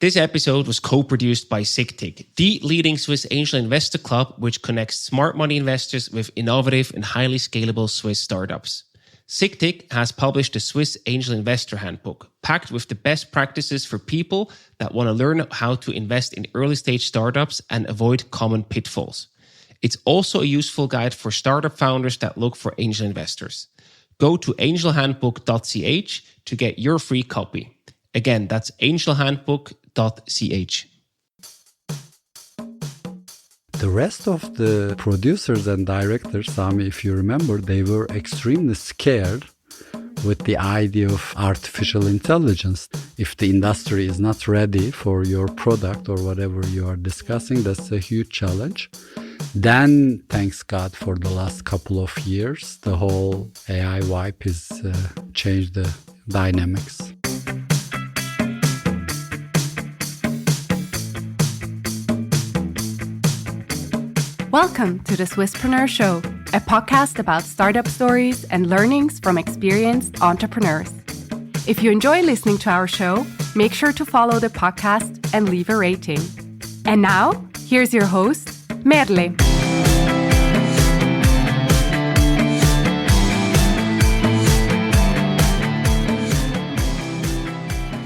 This episode was co-produced by SIGTIC, the leading Swiss angel investor club, which connects smart money investors with innovative and highly scalable Swiss startups. SIGTIC has published the Swiss Angel Investor Handbook, packed with the best practices for people that want to learn how to invest in early-stage startups and avoid common pitfalls. It's also a useful guide for startup founders that look for angel investors. Go to angelhandbook.ch to get your free copy. Again, that's angelhandbook.ch. The rest of the producers and directors, Sami, if you remember, they were extremely scared with the idea of artificial intelligence. If the industry is not ready for your product or whatever you are discussing, that's a huge challenge. Then, thanks God, for the last couple of years, the whole AI wipe has changed the dynamics. Welcome to the Swisspreneur Show, a podcast about startup stories and learnings from experienced entrepreneurs. If you enjoy listening to our show, make sure to follow the podcast and leave a rating. And now, here's your host, Merle.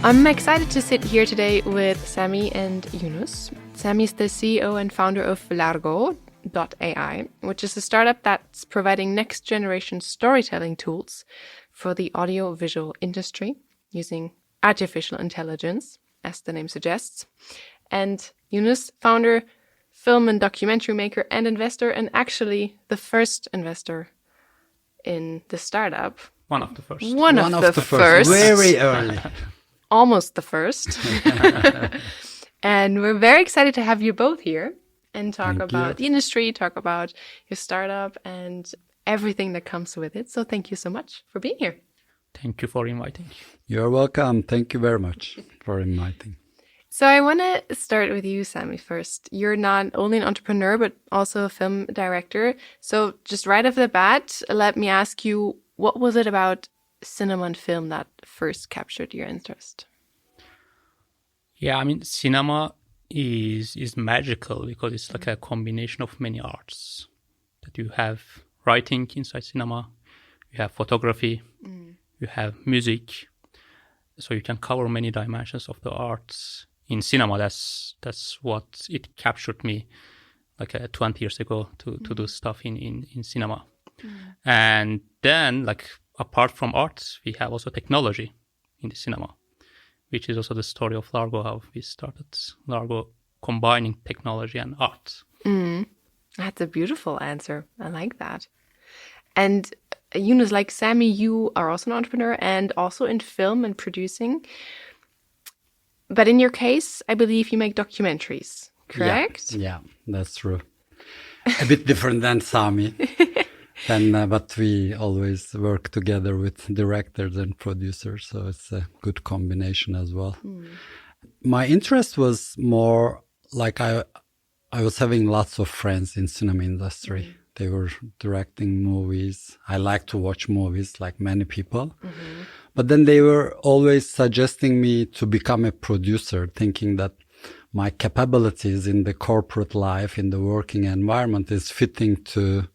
I'm excited to sit here today with Sami and Yunus. Sami is the CEO and founder of Largo.AI, which is a startup that's providing next-generation storytelling tools for the audio-visual industry using artificial intelligence, as the name suggests. And Yunus, founder, film and documentary maker and investor, and actually the first investor in the startup. One of the first. One of the first. Very early. Almost the first. And we're very excited to have you both here and talk about the industry, talk about your startup and everything that comes with it. So thank you so much for being here. Thank you for inviting. You're welcome. Thank you very much for inviting. So I want to start with you, Sami, first. You're not only an entrepreneur, but also a film director. So just right off the bat, let me ask you, what was it about cinema and film that first captured your interest? Yeah, I mean, cinema is magical because it's like a combination of many arts. That you have writing inside cinema, you have photography, you have music. So you can cover many dimensions of the arts in cinema. That's what it captured me like 20 years ago to do stuff in cinema. And then, like, apart from art, we have also technology in the cinema, which is also the story of Largo, how we started Largo combining technology and art. That's a beautiful answer. I like that. And Yunus, like Sami, you are also an entrepreneur and also in film and producing. But in your case, I believe you make documentaries, correct? Yeah, that's true. A bit different than Sami. But we always work together with directors and producers, so it's a good combination as well. My interest was more like I was having lots of friends in cinema industry. They were directing movies. I like to watch movies like many people. But then they were always suggesting me to become a producer, thinking that my capabilities in the corporate life, in the working environment is fitting to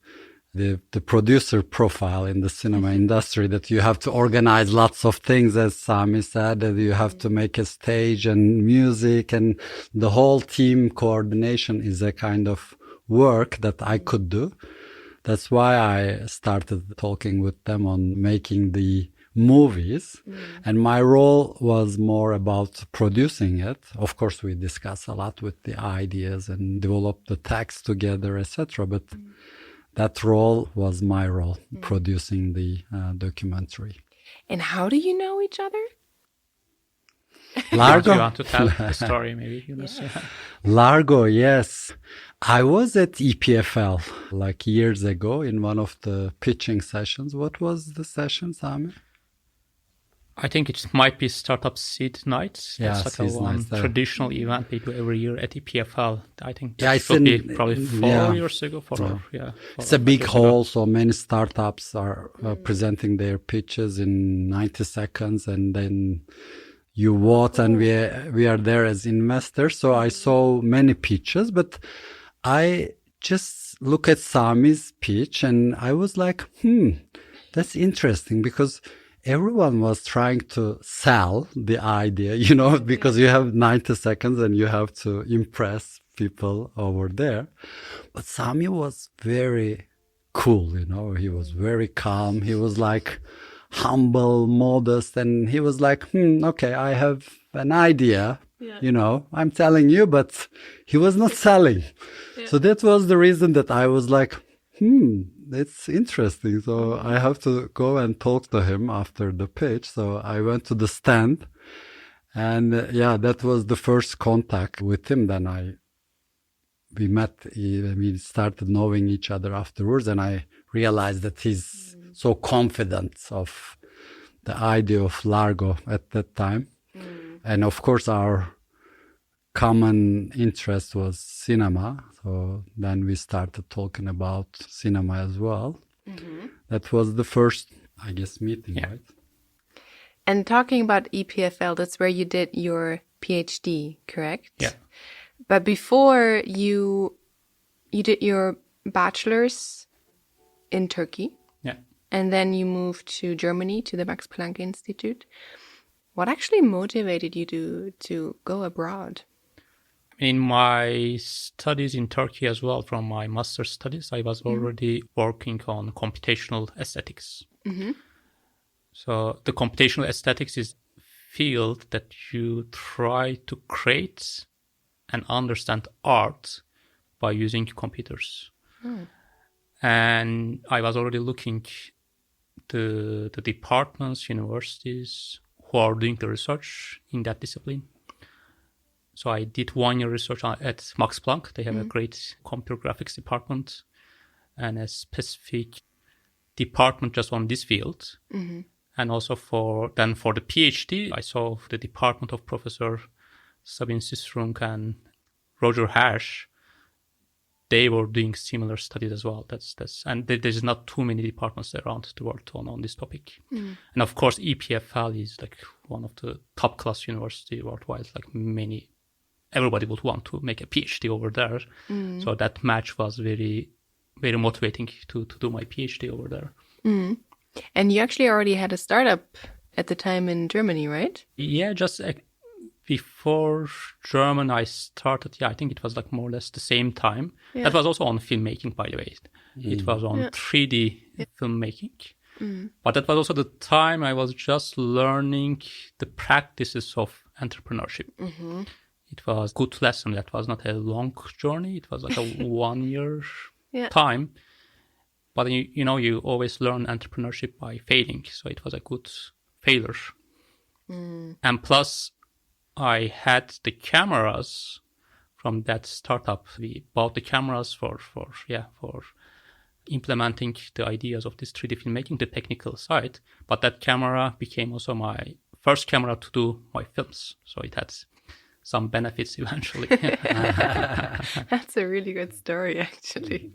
the producer profile in the cinema industry, that you have to organize lots of things, as Sami said, that you have to make a stage and music, and the whole team coordination is a kind of work that I could do. That's why I started talking with them on making the movies. And my role was more about producing it. Of course, we discuss a lot with the ideas and develop the text together, etc. But that role was my role, producing the documentary. And how do you know each other? Largo. You want to tell the story, maybe? Yunus? Yeah. Largo, yes. I was at EPFL like years ago in one of the pitching sessions. What was the session, Sami? I think it might be Startup Seed Nights. Yeah, That's like a traditional event they do every year at EPFL. I think that should be probably 4 years ago. It's a big hall, so many startups are presenting their pitches in 90 seconds, and then you vote and we are there as investors. So I saw many pitches, but I just look at Sami's pitch and I was like, that's interesting, because everyone was trying to sell the idea, because you have 90 seconds and you have to impress people over there. But Sami was very cool, he was very calm. He was like humble, modest, and he was like, okay, I have an idea, I'm telling you, but he was not selling. Yeah. So that was the reason that I was like, it's interesting. So I have to go and talk to him after the pitch. So I went to the stand, and that was the first contact with him. Then we met, we started knowing each other afterwards, and I realized that he's so confident of the idea of Largo at that time. And of course, our common interest was cinema. So then we started talking about cinema as well. That was the first, I guess, meeting, right? And talking about EPFL, that's where you did your PhD, correct? Yeah. But before you did your bachelor's in Turkey. Yeah. And then you moved to Germany, to the Max Planck Institute. What actually motivated you to go abroad? In my studies in Turkey as well, from my master's studies, I was already working on computational aesthetics. So the computational aesthetics is a field that you try to create and understand art by using computers. And I was already looking to the departments, universities who are doing the research in that discipline. So I did 1 year research at Max Planck. They have a great computer graphics department and a specific department just on this field. And also for the PhD, I saw the department of Professor Sabine Sistrunk and Roger Hash. They were doing similar studies as well. And there's not too many departments around the world on this topic. And of course, EPFL is like one of the top class university worldwide. Like everybody would want to make a PhD over there. So that match was very, very motivating to do my PhD over there. And you actually already had a startup at the time in Germany, right? Yeah, just before German, I started, I think it was like more or less the same time. Yeah. That was also on filmmaking, by the way. It was on 3D filmmaking. But that was also the time I was just learning the practices of entrepreneurship. It was a good lesson. That was not a long journey. It was like a 1 year time. But you always learn entrepreneurship by failing. So it was a good failure. And plus, I had the cameras from that startup. We bought the cameras for implementing the ideas of this 3D filmmaking, the technical side. But that camera became also my first camera to do my films. So it had some benefits eventually. That's a really good story, actually.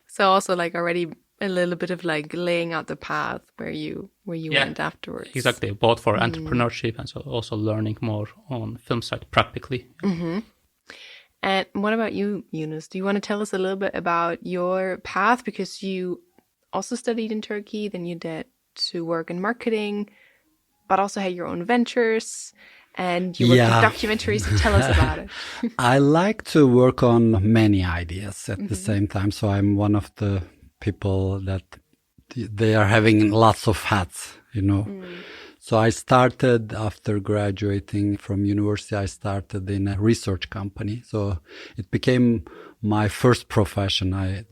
So also like already a little bit of like laying out the path where you went afterwards. Exactly, both for entrepreneurship and so also learning more on film side practically. And what about you, Yunus? Do you want to tell us a little bit about your path? Because you also studied in Turkey, then you did to work in marketing, but also had your own ventures. And you work in documentaries. So tell us about it. I like to work on many ideas at the same time. So I'm one of the people that they are having lots of hats, So I started after graduating from university, I started in a research company. So it became my first profession. I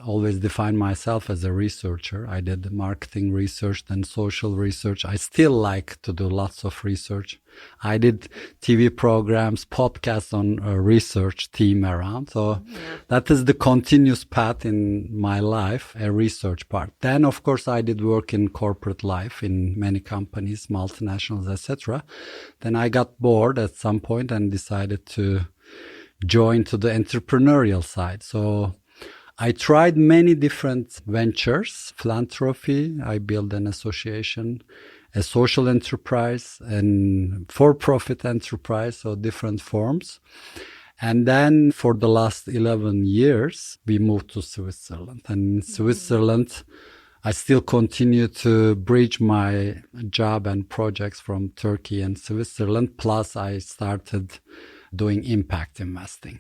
always defined myself as a researcher. I did marketing research, then social research. I still like to do lots of research. I did TV programs, podcasts on a research team around. So that is the continuous path in my life, a research part. Then, of course, I did work in corporate life in many companies, multinationals, etc. Then I got bored at some point and decided to join to the entrepreneurial side. So I tried many different ventures, philanthropy. I built an association a social enterprise and for-profit enterprise, so different forms. And then for the last 11 years, we moved to Switzerland. And in Switzerland, I still continue to bridge my job and projects from Turkey and Switzerland. Plus, I started doing impact investing.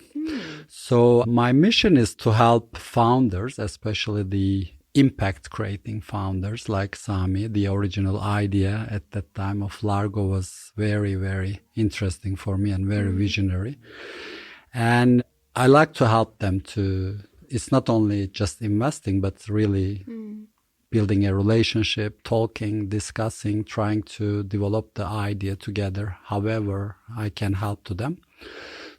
So my mission is to help founders, especially the impact creating founders like Sami. The original idea at that time of Largo was very, very interesting for me and very visionary. And I like to help them to, it's not only just investing, but really building a relationship, talking, discussing, trying to develop the idea together, however I can help to them.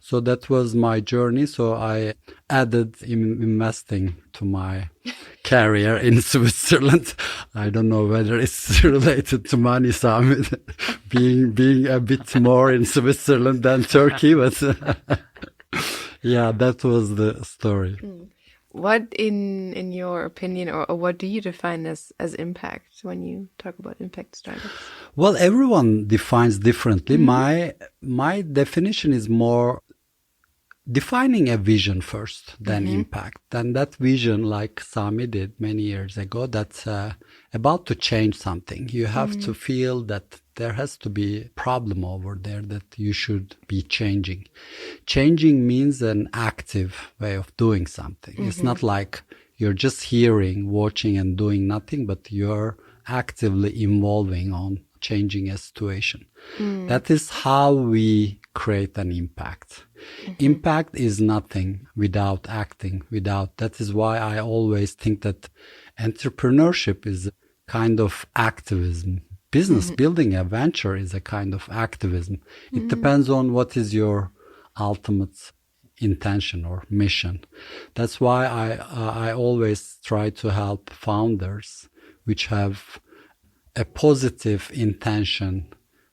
So that was my journey. So I added investing to my career in Switzerland. I don't know whether it's related to money, Sami, being a bit more in Switzerland than Turkey, but yeah, that was the story. What, in your opinion, or what do you define as impact when you talk about impact startups? Well, everyone defines differently. My definition is more defining a vision first, then impact. And that vision, like Sami did many years ago, that's about to change something. You have to feel that there has to be a problem over there that you should be changing. Changing means an active way of doing something. It's not like you're just hearing, watching, and doing nothing, but you're actively involving on changing a situation. That is how we create an impact. Impact is nothing without acting, that is why I always think that entrepreneurship is a kind of activism. Business building a venture is a kind of activism. It depends on what is your ultimate intention or mission. That's why I always try to help founders which have a positive intention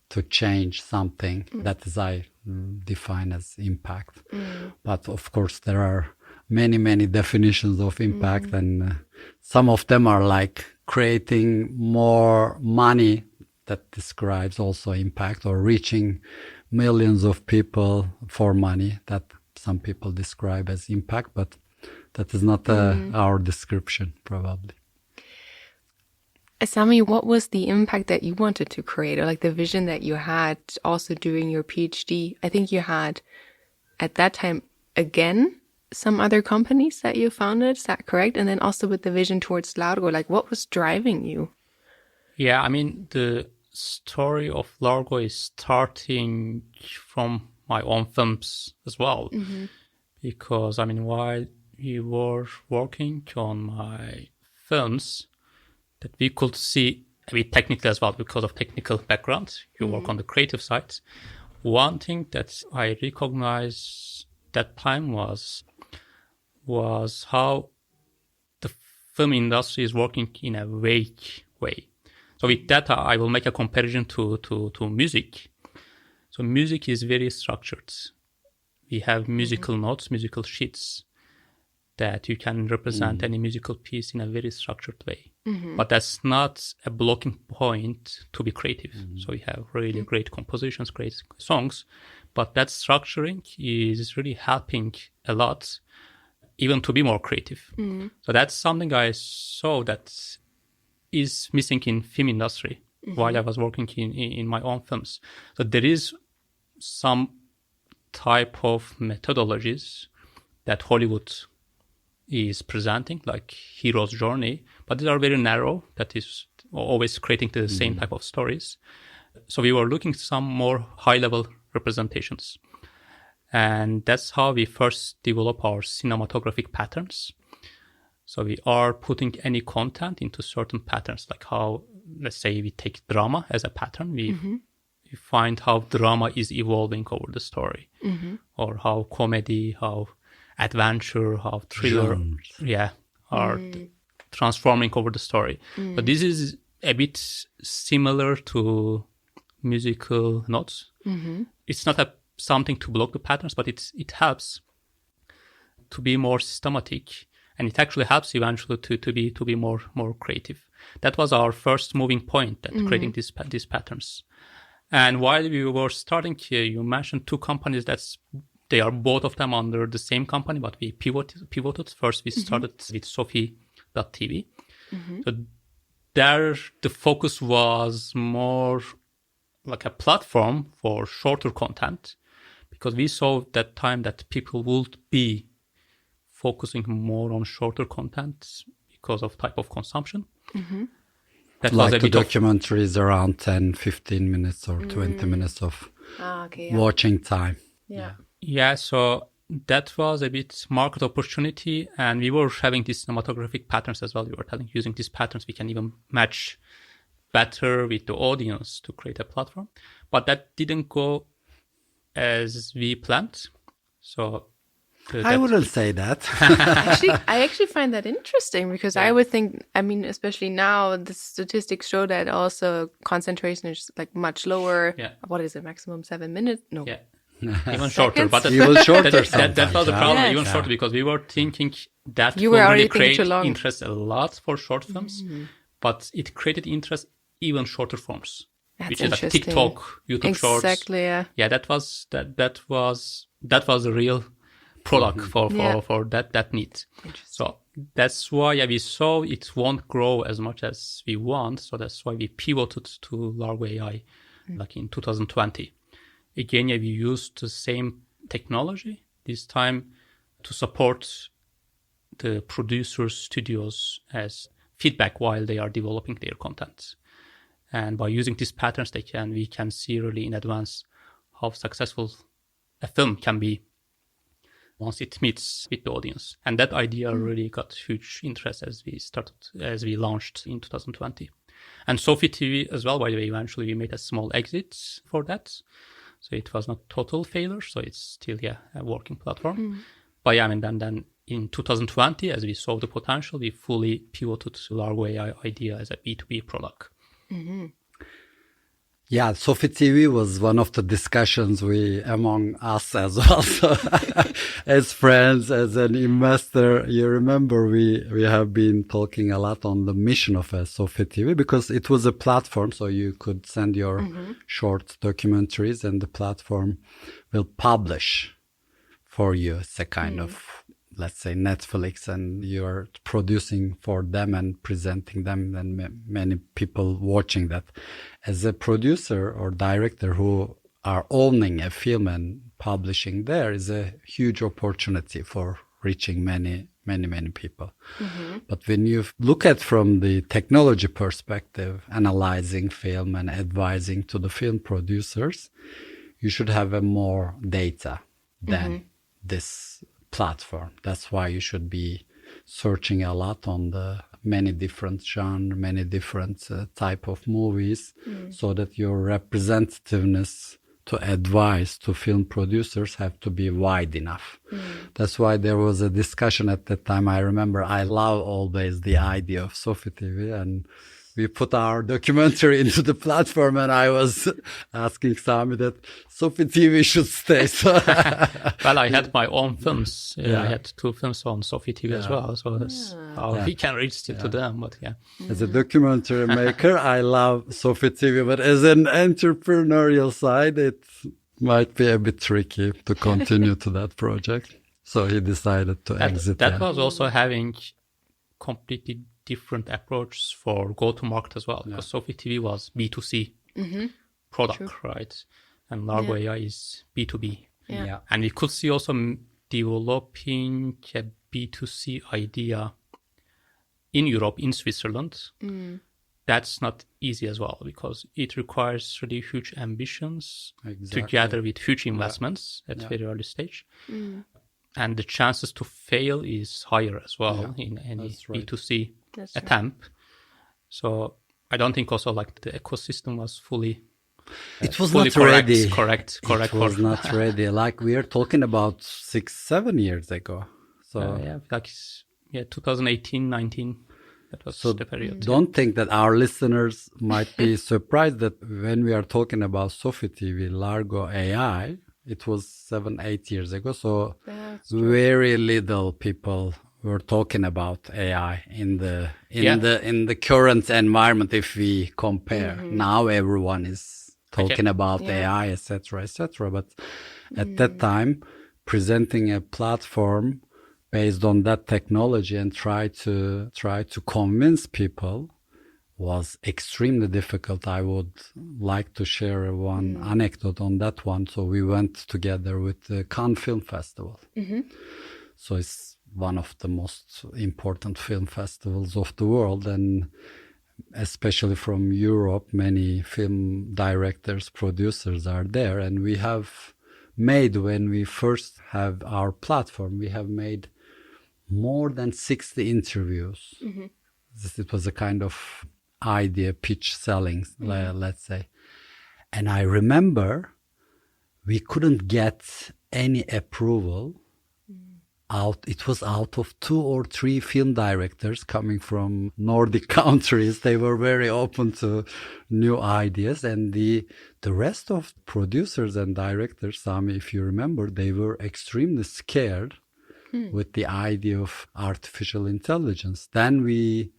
to change something. That is I define as impact. But of course there are many, many definitions of impact, and some of them are like creating more money. That describes also impact, or reaching millions of people for money, that some people describe as impact, but that is not our description probably. Sami, what was the impact that you wanted to create, or like the vision that you had also doing your PhD? I think you had at that time, again, some other companies that you founded, is that correct? And then also with the vision towards Largo, like what was driving you? Yeah, I mean, the story of Largo is starting from my own films as well. Because, I mean, while we were working on my films, that we could see a bit technically as well, because of technical background. You work on the creative side. One thing that I recognized that time was how the film industry is working in a vague way. So with that, I will make a comparison to music. So music is very structured. We have musical notes, musical sheets that you can represent any musical piece in a very structured way. But that's not a blocking point to be creative. So we have really great compositions, great songs, but that structuring is really helping a lot, even to be more creative. So that's something I saw that is missing in film industry while I was working in my own films. So there is some type of methodologies that Hollywood is presenting, like hero's journey, but these are very narrow, that is always creating the same type of stories. So we were looking at some more high-level representations. And that's how we first develop our cinematographic patterns. So we are putting any content into certain patterns, like how, let's say we take drama as a pattern. We find how drama is evolving over the story, or how comedy, how adventure, how thriller, are transforming over the story. But this is a bit similar to musical notes. It's not something to block the patterns, but it helps to be more systematic and it actually helps eventually to be more creative. That was our first moving point, at creating these patterns. And while we were starting here, you mentioned two companies they are both of them under the same company, but we pivoted. First, we started with Sophie.tv. So there, the focus was more like a platform for shorter content, because we saw that time that people would be focusing more on shorter content because of type of consumption. That like was a the bit documentaries around 10, 15 minutes or 20 minutes of watching time. Yeah, so that was a bit market opportunity, and we were having these cinematographic patterns as well. We were using these patterns, we can even match better with the audience to create a platform. But that didn't go as we planned. So I wouldn't say that. I actually find that interesting, because I would think, I mean, especially now, the statistics show that also concentration is like much lower. Yeah. What is it, maximum 7 minutes? No. Yeah. Even shorter, but Even shorter that was the problem. Yes. Even shorter, because we were thinking that You will were already really thinking create too long. interest a lot for short films, but it created interest even shorter forms, That's which is like interesting. TikTok, YouTube Shorts. Exactly, yeah. Yeah, that was the real product for that need. So that's why we saw it won't grow as much as we want. So that's why we pivoted to Largo.AI like in 2020. Again, we used the same technology this time to support the producers' studios as feedback while they are developing their content. And by using these patterns, we can see really in advance how successful a film can be once it meets with the audience. And that idea really got huge interest as we launched in 2020. And Sophie TV as well, by the way, eventually we made a small exit for that. So it was not total failure. So it's still, a working platform. But I mean, then in 2020, as we saw the potential, we fully pivoted to Largo.AI idea as a B2B product. Yeah, Sophie TV was one of the discussions among us as well. So as friends, as an investor, you remember we have been talking a lot on the mission of Sophie TV, because it was a platform, so you could send your short documentaries and the platform will publish for you. It's a kind of, let's say, Netflix, and you're producing for them and presenting them, and many people watching that. As a producer or director who are owning a film and publishing there, is a huge opportunity for reaching many people. But when you look at from the technology perspective, analyzing film and advising to the film producers, you should have a more data than this platform. That's why you should be searching a lot on the many different genres, many different type of movies, so that your representativeness to advise to film producers have to be wide enough. That's why there was a discussion at that time. I remember I love always the idea of Sophie TV, and we put our documentary into the platform, and I was asking Sami that Sophie TV should stay. So well, I had my own films. I had 2 films on Sophie TV as well. So that's how we can reach still to them. But as a documentary maker, I love Sophie TV, but as an entrepreneurial side, it might be a bit tricky to continue to that project. So he decided to exit. That was also having completely different approach for go-to-market as well, because Sophie TV was B2C product, right? And Largo.AI is B2B. And we could see also developing a B2C idea in Europe, in Switzerland. That's not easy as well, because it requires really huge ambitions together with huge investments at very early stage. And the chances to fail is higher as well in any B2C attempt. So I don't think also like the ecosystem was fully it was fully not ready. Correct. It was not ready. Like we are talking about 6-7 years ago. So 2018, 19. That was the period. Don't think that our listeners might be surprised that when we are talking about Sophie TV, Largo.AI, it was 7-8 years ago. So very little people were talking about AI in the current environment. If we compare, now everyone is talking about AI, etc., etc. But at that time, presenting a platform based on that technology and try to convince people was extremely difficult. I would like to share one anecdote on that one. So we went together with the Cannes Film Festival. So it's one of the most important film festivals of the world, and especially from Europe, many film directors, producers are there. And we have made, when we first have our platform, we have made more than 60 interviews. It was a kind of idea pitch selling, let's say. And I remember we couldn't get any approval out. It was out of 2 or 3 film directors coming from Nordic countries. They were very open to new ideas. And the rest of producers and directors, Sami, if you remember, they were extremely scared with the idea of artificial intelligence. Then we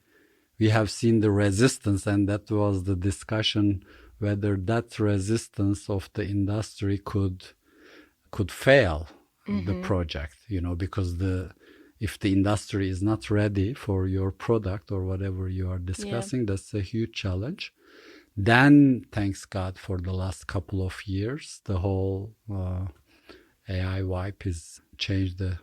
have seen the resistance, and that was the discussion whether that resistance of the industry could fail the project, because if the industry is not ready for your product or whatever you are discussing, that's a huge challenge. Then, thanks God, for the last couple of years, the whole AI wipe has changed the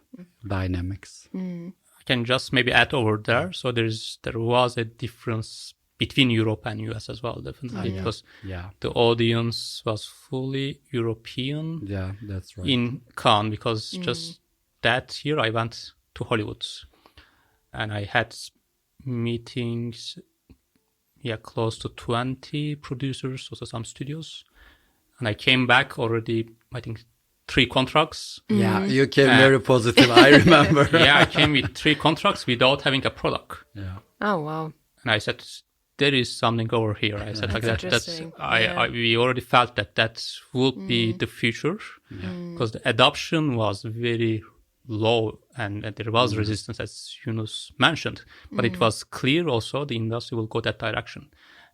dynamics. I can just maybe add over there. So there was a difference between Europe and US as well, definitely, because the audience was fully European. Yeah, that's right. In Cannes, because just that year I went to Hollywood, and I had meetings, close to 20 producers, also some studios, and I came back already, I think, 3 contracts. Yeah, you came very positive, I remember. I came with 3 contracts without having a product. Yeah. Oh, wow. And I said, there is something over here. I said, like that's we already felt that would be the future, because the adoption was very low, and there was resistance, as Yunus mentioned. But it was clear also the industry will go that direction.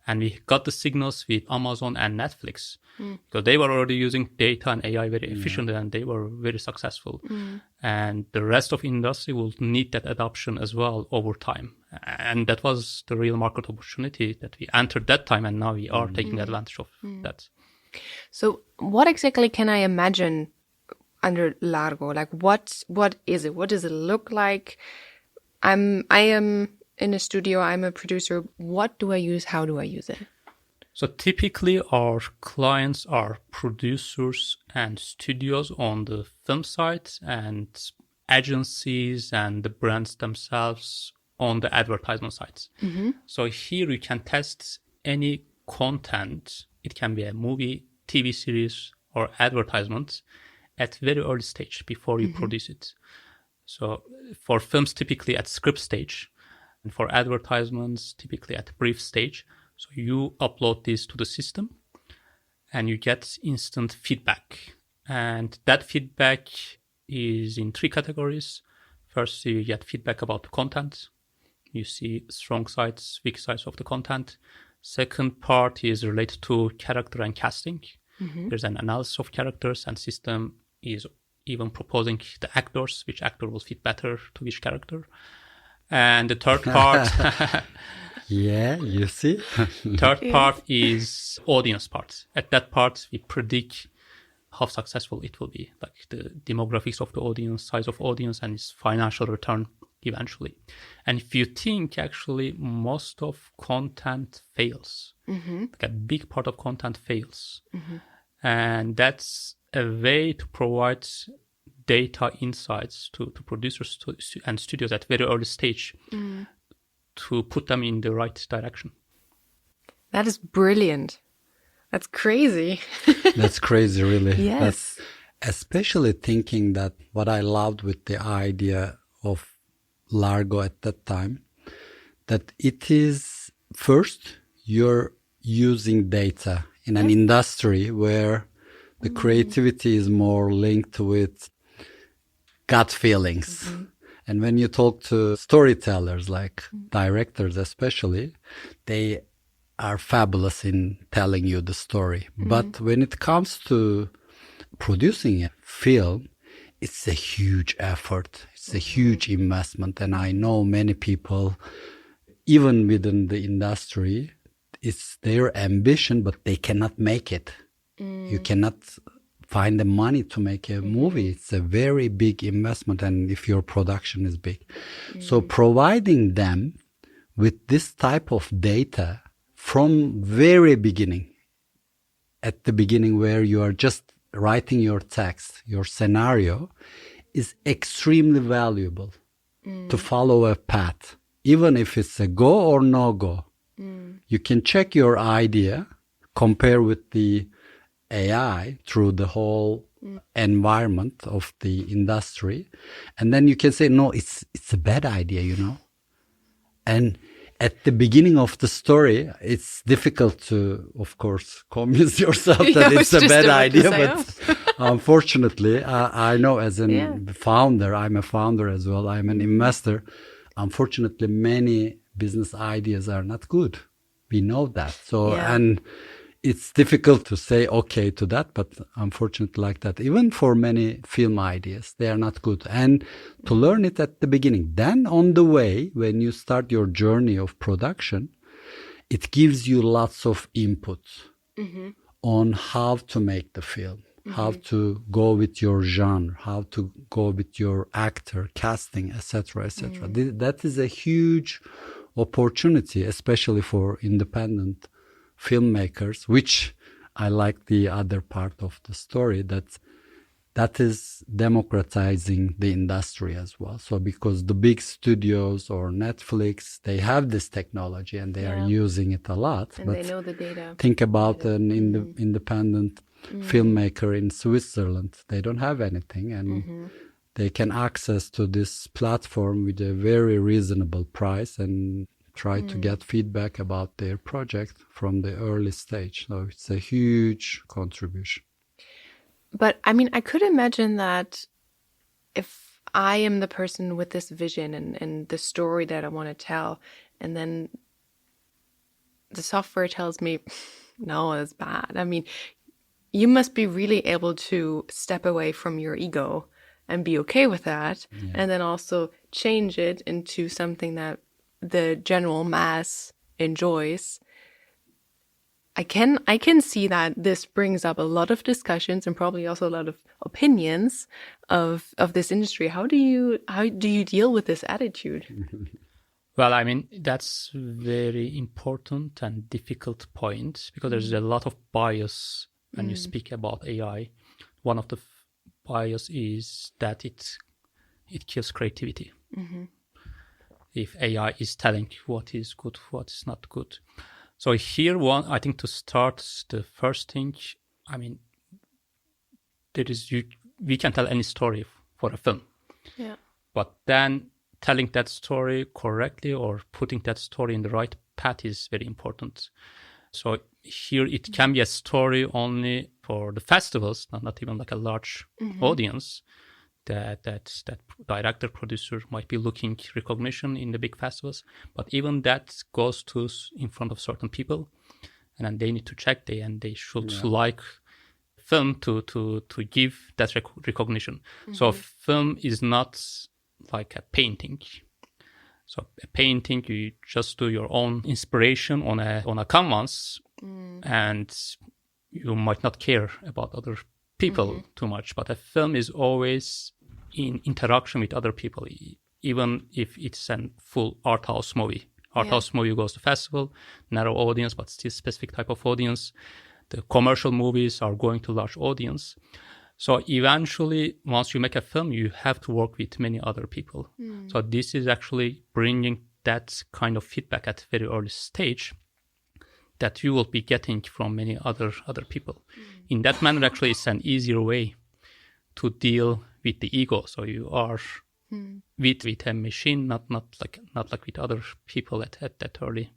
And we got the signals with Amazon and Netflix, because they were already using data and AI very efficiently, and they were very successful. And the rest of industry will need that adoption as well over time. And that was the real market opportunity that we entered that time, and now we are taking advantage of that. So what exactly can I imagine under Largo? Like, what is it? What does it look like? I am in a studio, I'm a producer. What do I use? How do I use it? So typically our clients are producers and studios on the film side, and agencies and the brands themselves on the advertisement sides. So here you can test any content. It can be a movie, TV series, or advertisement at very early stage before you produce it. So for films, typically at script stage, and for advertisements, typically at brief stage. So you upload this to the system and you get instant feedback. And that feedback is in 3 categories. First, you get feedback about the content. You see strong sides, weak sides of the content. Second part is related to character and casting. There's an analysis of characters, and system is even proposing the actors, which actor will fit better to which character. And the third part... Yeah, you see. Third part is audience part. At that part, we predict how successful it will be, like the demographics of the audience, size of audience, and its financial return eventually. And if you think, actually, most of content fails, like a big part of content fails. And that's a way to provide data insights to producers and studios at very early stage to put them in the right direction. That is brilliant. That's crazy. That's crazy, really. Yes. That's especially thinking that what I loved with the idea of Largo at that time, that it is first you're using data in an industry where the creativity is more linked with gut feelings. And when you talk to storytellers, like directors especially, they are fabulous in telling you the story. But when it comes to producing a film, it's a huge effort. It's a huge investment. And I know many people, even within the industry, it's their ambition, but they cannot make it. You cannot find the money to make a movie. It's a very big investment, and if your production is big. So providing them with this type of data from very beginning, at the beginning where you are just writing your text, your scenario, is extremely valuable to follow a path. Even if it's a go or no go, you can check your idea, compare with the AI through the whole environment of the industry, and then you can say, no, it's a bad idea, you know. And at the beginning of the story, it's difficult to, of course, convince yourself that it's a bad idea. But unfortunately, I know as a founder, I'm a founder as well, I'm an investor. Unfortunately, many business ideas are not good. We know that. So, and it's difficult to say okay to that, but unfortunately like that, even for many film ideas, they are not good. And to learn it at the beginning, then on the way, when you start your journey of production, it gives you lots of input on how to make the film, how to go with your genre, how to go with your actor, casting, etc., etc. That is a huge opportunity, especially for independent filmmakers, which I like the other part of the story, that is democratizing the industry as well. So because the big studios or Netflix, they have this technology and they are using it a lot. And but they know the data. Think about an independent filmmaker in Switzerland. They don't have anything, and they can access to this platform with a very reasonable price and try to get feedback about their project from the early stage. So it's a huge contribution. But I mean, I could imagine that if I am the person with this vision and the story that I want to tell, and then the software tells me, no, it's bad. I mean, you must be really able to step away from your ego and be okay with that. And then also change it into something that the general mass enjoys. I can see that this brings up a lot of discussions and probably also a lot of opinions of this industry. How do you deal with this attitude? Well, I mean, that's very important and difficult point because there's a lot of bias when you speak about AI. One of the bias is that it kills creativity. If AI is telling what is good, what is not good. So here, I think to start, the first thing, I mean, we can tell any story for a film. But then telling that story correctly or putting that story in the right path is very important. So here it can be a story only for the festivals, not even like a large audience. That director, producer might be looking recognition in the big festivals, but even that goes to in front of certain people, and then they need to check and they should like film to give that recognition. So film is not like a painting. So a painting, you just do your own inspiration on a canvas, and you might not care about other people too much. But a film is always in interaction with other people, even if it's a full art house movie. Art house movie goes to festival, narrow audience, but still specific type of audience. The commercial movies are going to large audience. So eventually, once you make a film, you have to work with many other people. So this is actually bringing that kind of feedback at a very early stage that you will be getting from many other people. In that manner, actually, it's an easier way to deal with the ego. So you are with a machine, not like with other people at that early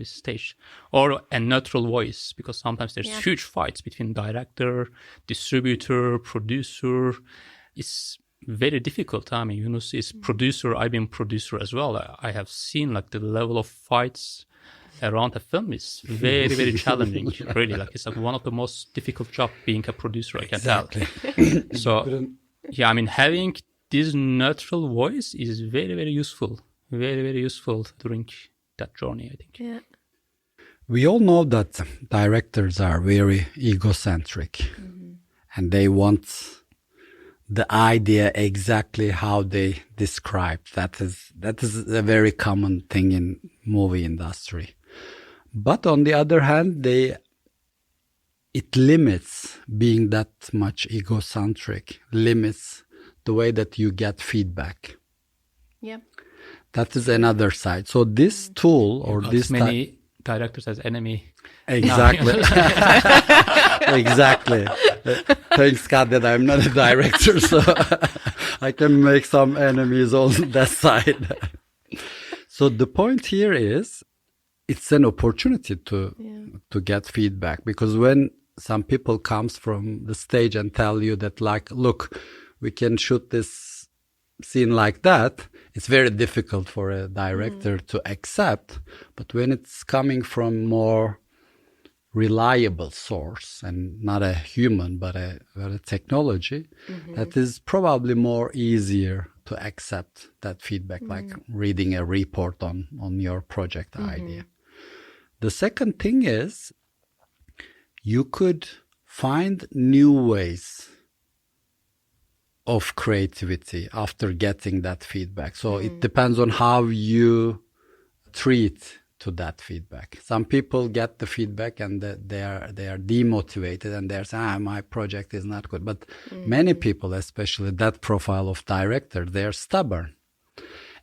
stage, or a neutral voice, because sometimes there's huge fights between director, distributor, producer. It's very difficult. I mean, Yunus is producer. I've been producer as well. I have seen like the level of fights around a film is very, very challenging. Really, like it's like one of the most difficult job being a producer. I can tell. So, yeah, I mean, having this neutral voice is very, very useful. Very, very useful during that journey, I think. Yeah. We all know that directors are very egocentric, and they want the idea exactly how they describe. That is a very common thing in movie industry. But on the other hand, it limits being that much egocentric, limits the way that you get feedback. Yeah. That is another side. So this tool or this many directors as enemy. Exactly. Exactly. Thanks God that I'm not a director, so I can make some enemies on that side. So the point here is, it's an opportunity to get feedback, because when some people comes from the stage and tell you that, like, look, we can shoot this scene like that, it's very difficult for a director to accept. But when it's coming from more reliable source and not a human but a technology, that is probably more easier to accept that feedback, like reading a report on your project idea. The second thing is, you could find new ways of creativity after getting that feedback. So it depends on how you treat to that feedback. Some people get the feedback and they are demotivated and they're saying, my project is not good. But many people, especially that profile of director, they're stubborn.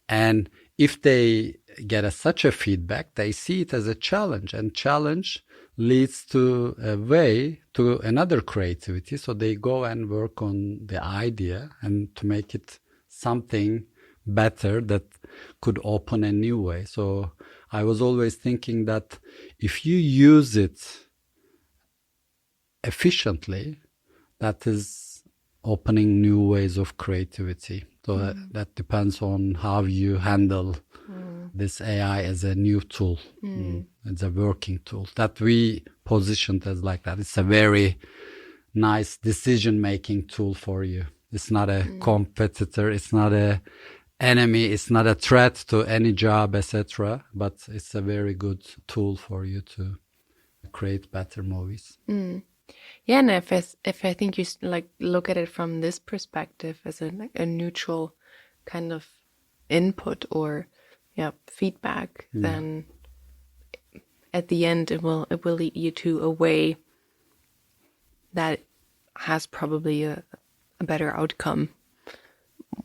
And if they get such a feedback, they see it as a challenge, and challenge leads to a way to another creativity. So they go and work on the idea and to make it something better that could open a new way. So I was always thinking that if you use it efficiently, that is opening new ways of creativity. So that depends on how you handle this AI as a new tool. It's a working tool that we positioned as like that. It's a very nice decision-making tool for you. It's not a competitor. It's not a enemy. It's not a threat to any job, etc. But it's a very good tool for you to create better movies. Yeah, and if I think you like look at it from this perspective as a neutral kind of input or feedback, then at the end it will lead you to a way that has probably a better outcome,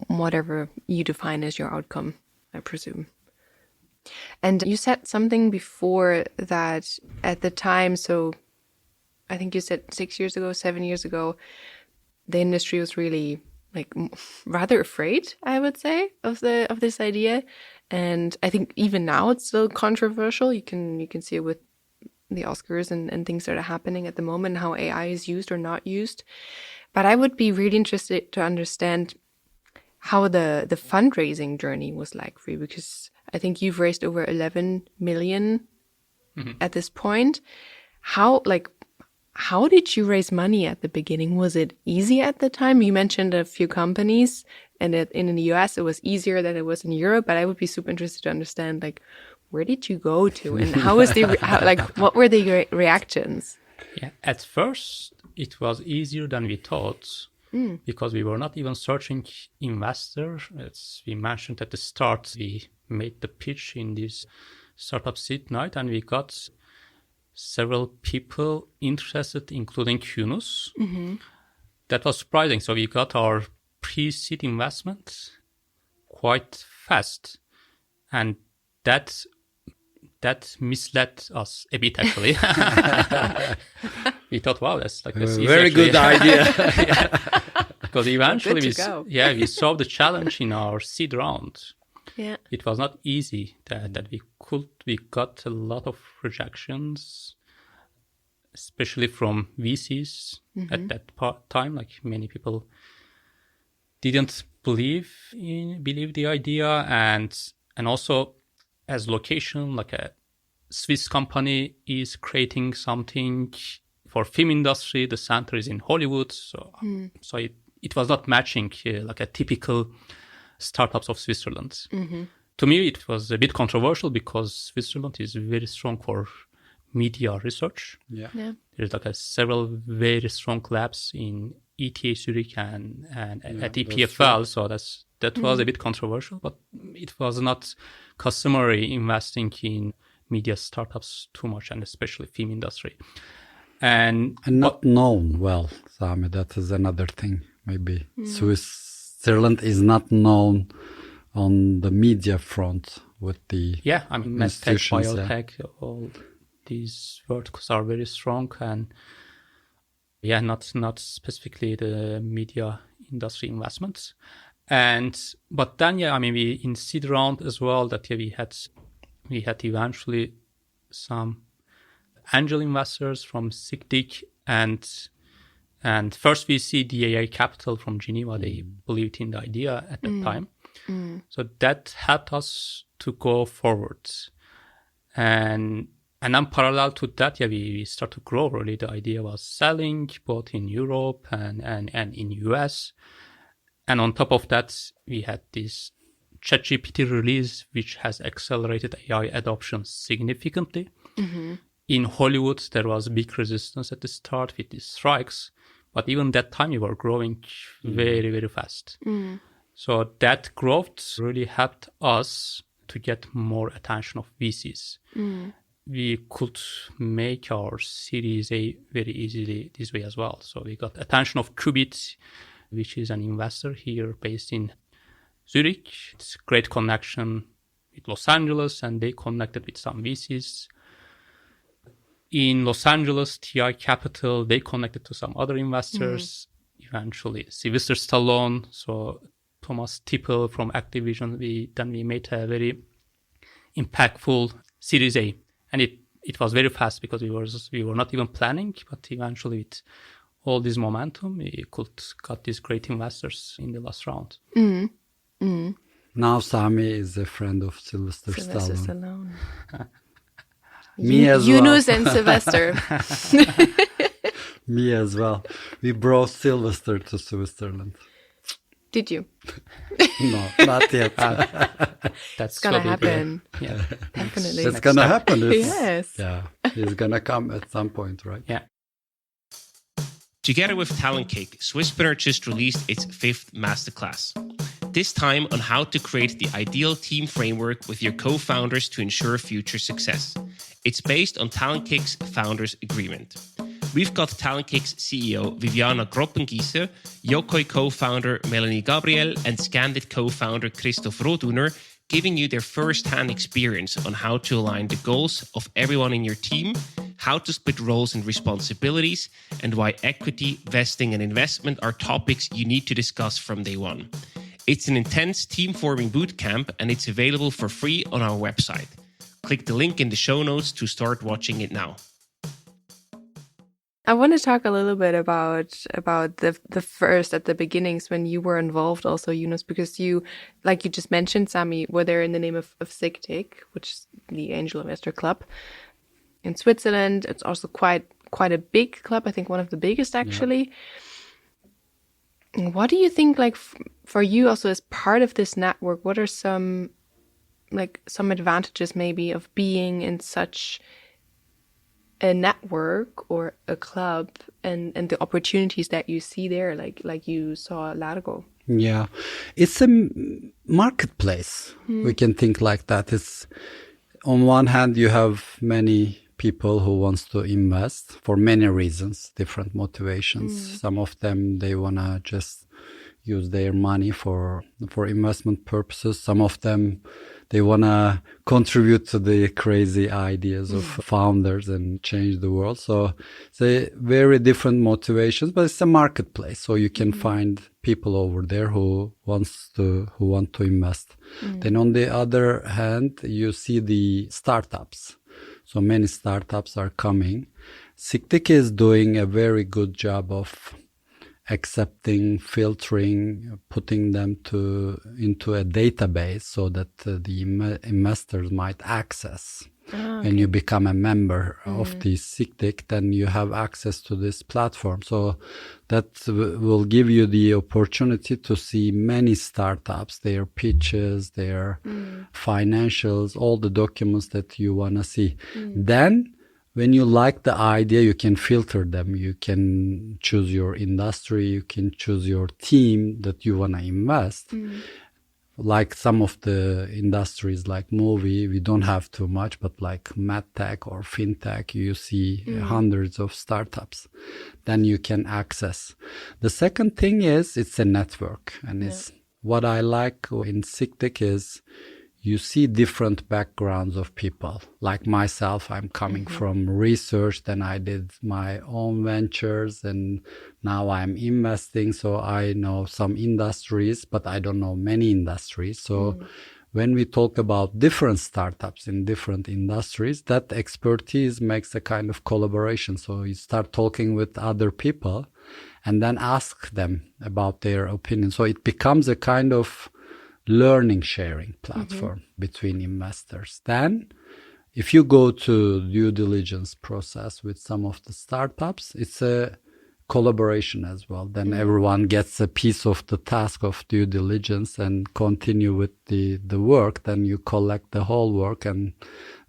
whatever you define as your outcome, I presume. And you said something before that at the time, so I think you said 6 years ago, 7 years ago, the industry was really like rather afraid, I would say, of this idea. And I think even now it's still controversial. You can see it with the Oscars and things that are happening at the moment, how AI is used or not used. But I would be really interested to understand how the fundraising journey was like for you, because I think you've raised over 11 million at this point. How did you raise money at the beginning? Was it easy at the time? You mentioned a few companies, and in the US it was easier than it was in Europe. But I would be super interested to understand, like, where did you go to, and how was what were the reactions? Yeah, at first it was easier than we thought, because we were not even searching investors. As we mentioned at the start, we made the pitch in this startup seed night, and we got several people interested, including Yunus. That was surprising. So we got our pre-seed investment quite fast, and that misled us a bit, actually. We thought, wow, that's like this very good idea. Because eventually we saw the challenge in our seed round. Yeah, it was not easy that we got a lot of rejections, especially from VCs at that time. Like, many people didn't believe the idea, and also as location, like a Swiss company is creating something for film industry. The center is in Hollywood, so it was not matching like a typical startups of Switzerland. To me, it was a bit controversial because Switzerland is very strong for media research. Yeah. There's like several very strong labs in ETH Zurich and at EPFL. So that was a bit controversial, but it was not customary investing in media startups too much, and especially film industry. And not known well, Sami. That is another thing. Maybe Switzerland is not known on the media front with the medtech, biotech, all these verticals are very strong, and not specifically the media industry investments. But then we in seed round as well that we had eventually some angel investors from SIGDIC and first we see DAA Capital from Geneva. They believed in the idea at that time. So that helped us to go forward. And then parallel to that, we start to grow. Really, the idea was selling both in Europe and in US. And on top of that, we had this ChatGPT release, which has accelerated AI adoption significantly. In Hollywood, there was big resistance at the start with these strikes. But even that time, we were growing very, very fast. So that growth really helped us to get more attention of VCs. We could make our Series A very easily this way as well. So we got attention of Qubit, which is an investor here based in Zurich. It's a great connection with Los Angeles, and they connected with some VCs. In Los Angeles, TI Capital, they connected to some other investors. Eventually, Sylvester Stallone, so Thomas Tippel from Activision. We made a very impactful Series A. And it was very fast because we were not even planning, but eventually with all this momentum, we got these great investors in the last round. Now Sami is a friend of Sylvester Stallone. Me as Yunus well. And Sylvester. Me as well. We brought Sylvester to Switzerland. Did you? No, not yet. That's going to happen. Yeah, definitely. It's going to happen. Yes. Yeah, he's going to come at some point, right? Yeah. Together with Talent Cake, Swisspreneur just released its 5th masterclass. This time on how to create the ideal team framework with your co-founders to ensure future success. It's based on Talent Cake's Founders Agreement. We've got Talent Cake's CEO Viviana Groppengieser, Yokoi co-founder Melanie Gabriel, and Scandit co-founder Christoph Roduner giving you their first-hand experience on how to align the goals of everyone in your team, how to split roles and responsibilities, and why equity, vesting, and investment are topics you need to discuss from day one. It's an intense team-forming bootcamp, and it's available for free on our website. Click the link in the show notes to start watching it now. I want to talk a little bit about the first, at the beginnings, when you were involved also, Yunus, because you, like you just mentioned, Sami, were there in the name of SIGDIC, which is the Angel Investor Club in Switzerland. It's also quite a big club, I think one of the biggest actually. Yeah. What do you think, like, for you also as part of this network, what are some advantages maybe of being in such a network or a club and the opportunities that you see there, like you saw at Largo? Yeah, it's a marketplace. We can think like that. It's on one hand, you have many people who wants to invest for many reasons, different motivations. Some of them, they want to just use their money for investment purposes. Some of them, they want to contribute to the crazy ideas of founders and change the world. So it's a very different motivations, but it's a marketplace. So you can find people over there who want to invest. Then on the other hand, you see the startups. So many startups are coming. SIGDIC is doing a very good job of accepting, filtering, putting them into a database so that the investors might access. When you become a member of the SIGTIC, then you have access to this platform. So that will give you the opportunity to see many startups, their pitches, their financials, all the documents that you want to see. Then, when you like the idea, you can filter them. You can choose your industry. You can choose your team that you want to invest. Like some of the industries like movie, we don't have too much, but like medtech or fintech, you see hundreds of startups. Then you can access. The second thing is it's a network. And it's what I like in SIGTIC is you see different backgrounds of people. Like myself, I'm coming from research, then I did my own ventures, and now I'm investing. So I know some industries, but I don't know many industries. So when we talk about different startups in different industries, that expertise makes a kind of collaboration. So you start talking with other people and then ask them about their opinion. So it becomes a kind of learning sharing platform between investors. Then if you go to due diligence process with some of the startups, it's a collaboration as well. Then everyone gets a piece of the task of due diligence and continue with the work. Then you collect the whole work and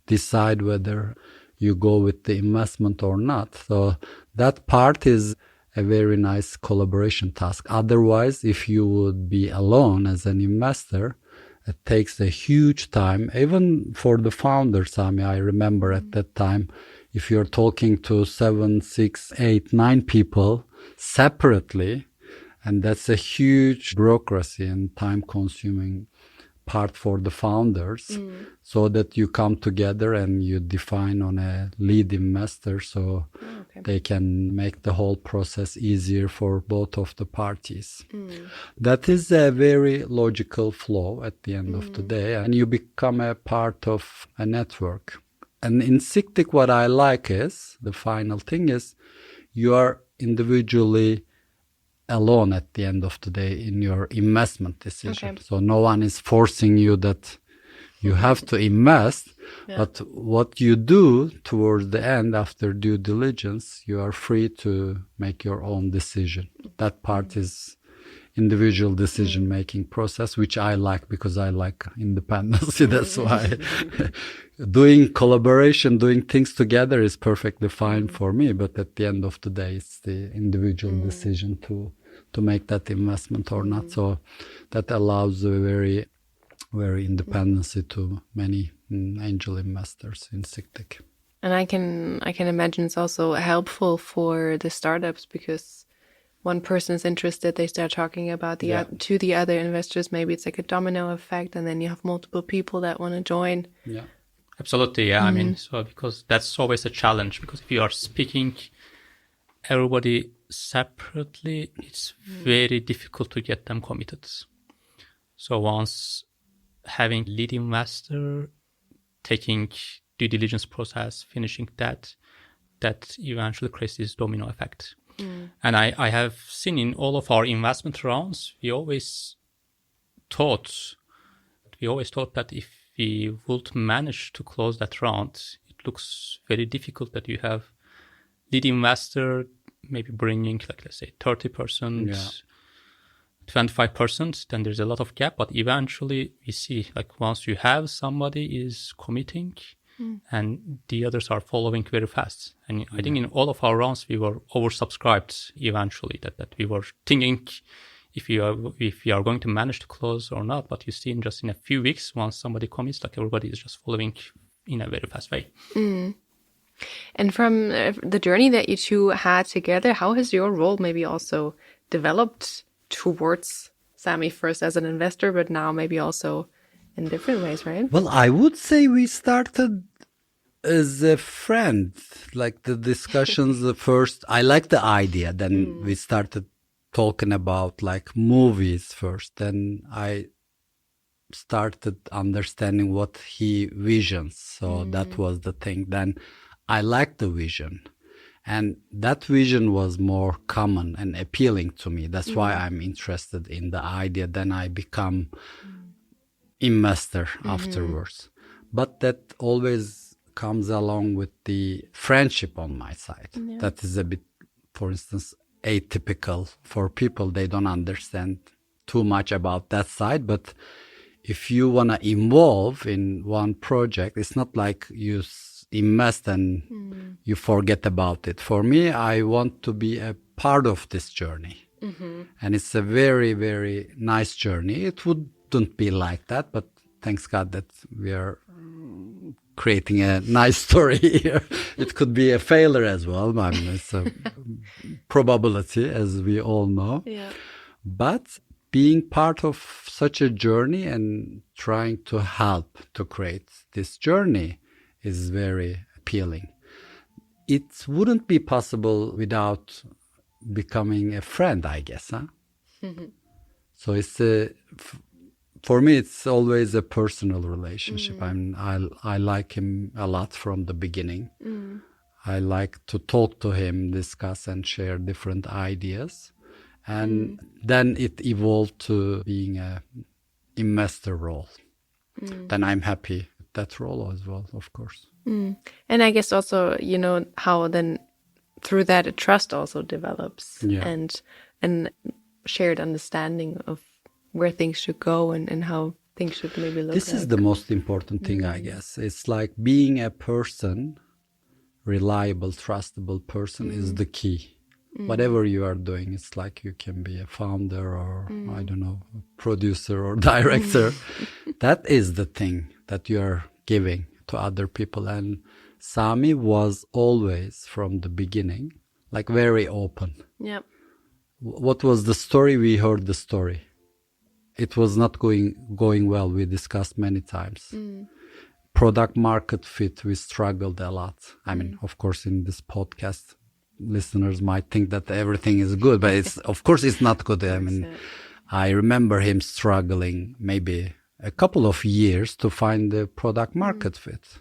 decide whether you go with the investment or not. So that part is a very nice collaboration task. Otherwise, if you would be alone as an investor, it takes a huge time. Even for the founder, Sami, I remember at that time, if you're talking to 7, 6, 8, 9 people separately, and that's a huge bureaucracy and time-consuming part for the founders, so that you come together and you define on a lead investor so they can make the whole process easier for both of the parties. That is a very logical flow at the end of the day, and you become a part of a network. And in SIGTIC, what I like is, the final thing is, you are individually alone at the end of the day in your investment decision. So no one is forcing you that you have to invest, but what you do towards the end after due diligence, you are free to make your own decision. That part is individual decision-making process, which I like because I like independence. That's why doing collaboration, doing things together is perfectly fine for me. But at the end of the day, it's the individual decision to make that investment or not. So that allows a very, very independency to many angel investors in SIGTIC. And I can imagine it's also helpful for the startups because one person is interested, they start talking about to the other investors. Maybe it's like a domino effect, and then you have multiple people that want to join. Yeah, absolutely. Yeah, I mean, so because that's always a challenge, because if you are speaking everybody separately, it's very difficult to get them committed. So once having lead investor, taking due diligence process, finishing that eventually creates this domino effect. And I have seen in all of our investment rounds, we always thought that if we would manage to close that round, it looks very difficult that you have lead investor maybe bringing, like, let's say 30%, 25%, then there's a lot of gap. But eventually we see, like, once you have somebody is committing, and the others are following very fast. And I think in all of our rounds, we were oversubscribed eventually, that we were thinking if we are going to manage to close or not. But you see in just in a few weeks, once somebody commits, like, everybody is just following in a very fast way. And from the journey that you two had together, how has your role maybe also developed towards Sami, first as an investor, but now maybe also in different ways, right? Well, I would say we started as a friend, like the discussions, the first, I liked the idea. Then we started talking about like movies first. Then I started understanding what he visions. So that was the thing. Then I liked the vision. And that vision was more common and appealing to me. That's why I'm interested in the idea. Then I become investor afterwards. But that always comes along with the friendship on my side. Yeah. That is a bit, for instance, atypical for people. They don't understand too much about that side. But if you want to involve in one project, it's not like you invest and you forget about it. For me, I want to be a part of this journey. And it's a very, very nice journey. It wouldn't be like that, but thanks God that we are creating a nice story here. It could be a failure as well. I mean, it's a probability, as we all know. Yeah. But being part of such a journey and trying to help to create this journey is very appealing. It wouldn't be possible without becoming a friend, I guess. Huh? So it's for me, it's always a personal relationship. I like him a lot from the beginning. I like to talk to him, discuss and share different ideas. And then it evolved to being a investor role. Then I'm happy with that role as well, of course. And I guess also, how then through that a trust also develops and shared understanding of where things should go and how things should maybe look This is the most important thing, I guess. It's like being a person, reliable, trustable person is the key. Whatever you are doing, it's like you can be a founder or, I don't know, a producer or director. That is the thing that you are giving to other people. And Sami was always, from the beginning, like very open. Yep. What was the story? We heard the story. It was not going well. We discussed many times. Product market fit, we struggled a lot. I mean, of course, in this podcast, listeners might think that everything is good, but of course it's not good. I mean, I remember him struggling maybe a couple of years to find the product market fit.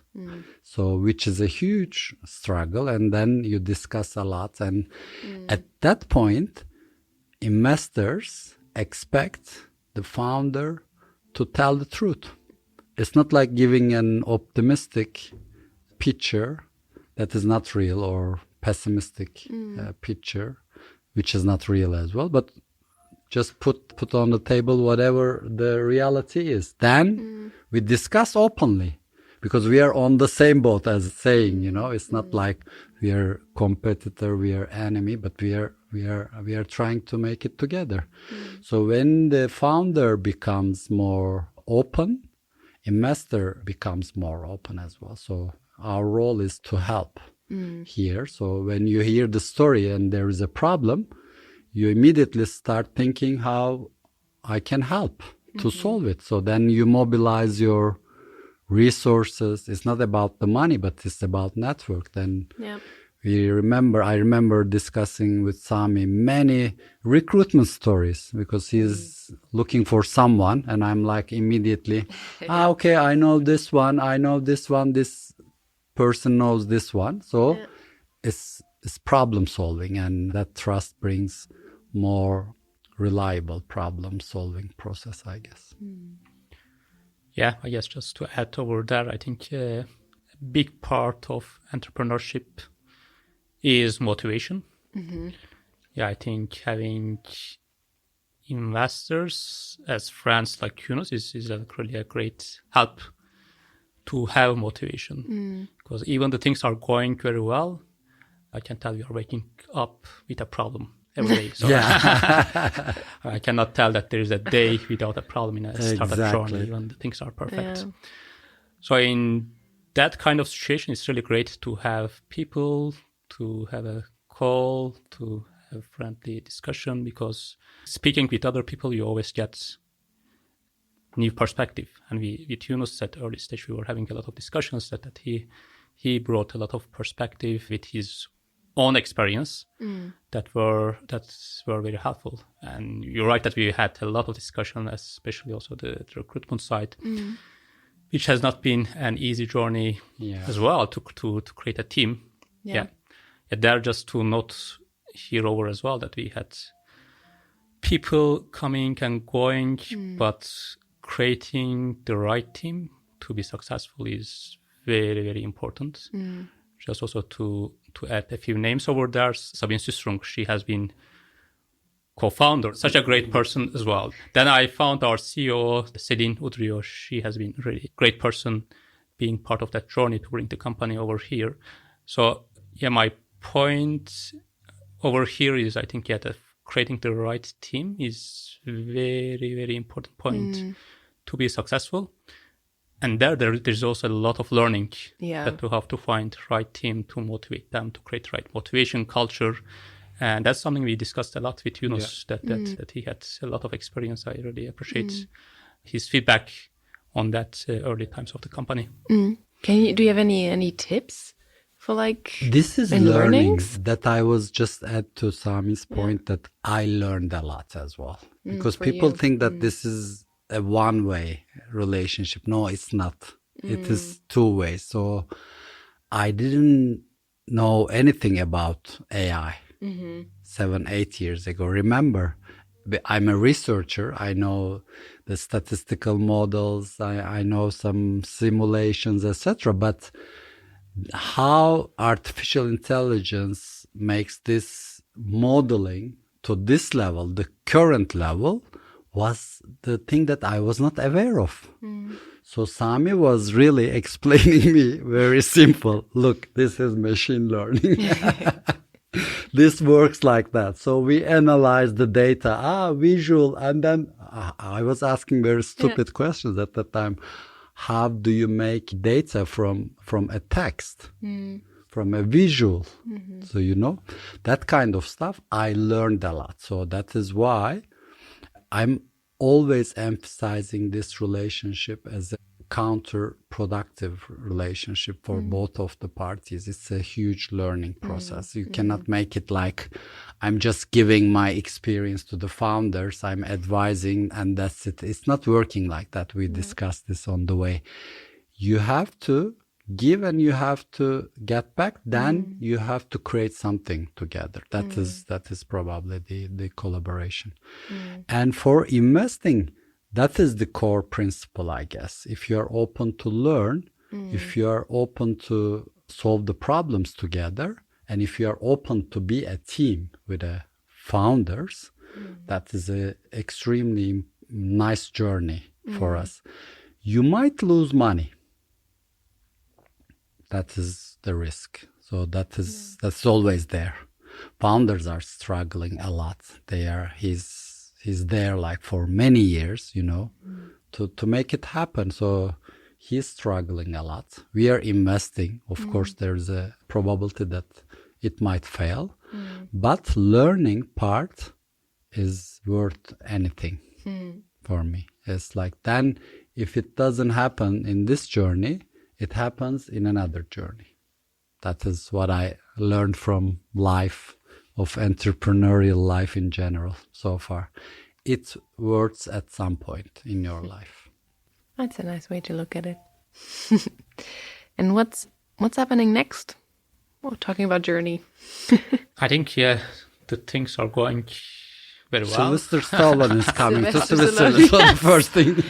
So, which is a huge struggle. And then you discuss a lot. And at that point, investors expect the founder to tell the truth. It's not like giving an optimistic picture that is not real or pessimistic picture, which is not real as well, but just put on the table whatever the reality is. Then we discuss openly because we are on the same boat as saying, it's not like we are competitor, we are enemy, but we are trying to make it together. So when the founder becomes more open, investor becomes more open as well. So our role is to help here. So when you hear the story and there is a problem, you immediately start thinking how I can help to solve it. So then you mobilize your resources. It's not about the money, but it's about network. Then I remember discussing with Sami many recruitment stories because he's looking for someone. And I'm like immediately, okay, I know this one, this person knows this one. So it's problem solving, and that trust brings more reliable problem solving process, I guess. Yeah, I guess just to add over that, I think a big part of entrepreneurship is motivation. Yeah, I think having investors as friends like Yunus is really a great help to have motivation. Because even the things are going very well, I can tell you are waking up with a problem every day. So I cannot tell that there is a day without a problem in a startup journey when the things are perfect. Yeah. So in that kind of situation, it's really great to have people, to have a call, to have friendly discussion, because speaking with other people, you always get new perspective. And with Yunus at early stage, we were having a lot of discussions that he brought a lot of perspective with his own experience that were very helpful. And you're right that we had a lot of discussion, especially also the recruitment side, which has not been an easy journey as well to create a team. Yeah. there just to note here over as well that we had people coming and going, but creating the right team to be successful is very, very important. Just also to add a few names over there, Sabine Systrung, she has been co-founder, such a great person as well. Then I found our CEO, Céline Udrio. She has been a really great person being part of that journey to bring the company over here. So yeah, my point over here is, I think, that creating the right team is very, very important point to be successful. And there's also a lot of learning that you have to find right team to motivate them, to create right motivation culture. And that's something we discussed a lot with Yunus, that he had a lot of experience. I really appreciate his feedback on that early times of the company. Do you have any tips for this is and learning learnings? that I was just add to Sami's point that I learned a lot as well. Because people think that this is a one-way relationship. No, it's not. It is two ways. So I didn't know anything about AI 7-8 years ago. Remember, I'm a researcher. I know the statistical models. I know some simulations, etc. But how artificial intelligence makes this modeling to this level, the current level, was the thing that I was not aware of. So Sami was really explaining me very simple. Look, this is machine learning. This works like that. So we analyze the data, visual, and then I was asking very stupid questions at that time. How do you make data from a text, from a visual? So, that kind of stuff, I learned a lot. So that is why I'm always emphasizing this relationship as a counterproductive relationship for both of the parties. It's a huge learning process. You cannot make it like I'm just giving my experience to the founders, I'm advising, and that's it. It's not working like that. We discussed this on the way. You have to give and you have to get back, then you have to create something together. That is probably the collaboration. And for investing, that is the core principle, I guess. If you are open to learn, if you are open to solve the problems together, and if you are open to be a team with the founders, that is an extremely nice journey for us. You might lose money. That is the risk. So that's always there. Founders are struggling a lot. He's there like for many years, to make it happen. So he's struggling a lot. We are investing. Of course, there's a probability that it might fail, but learning part is worth anything for me. It's like, then if it doesn't happen in this journey, it happens in another journey. That is what I learned from life, of entrepreneurial life in general so far. It works at some point in your life. That's a nice way to look at it. And what's happening next? Well, talking about journey. I think, the things are going very well. Sylvester Stallone is coming to Sylvester Switzerland. Stallone, So the first thing,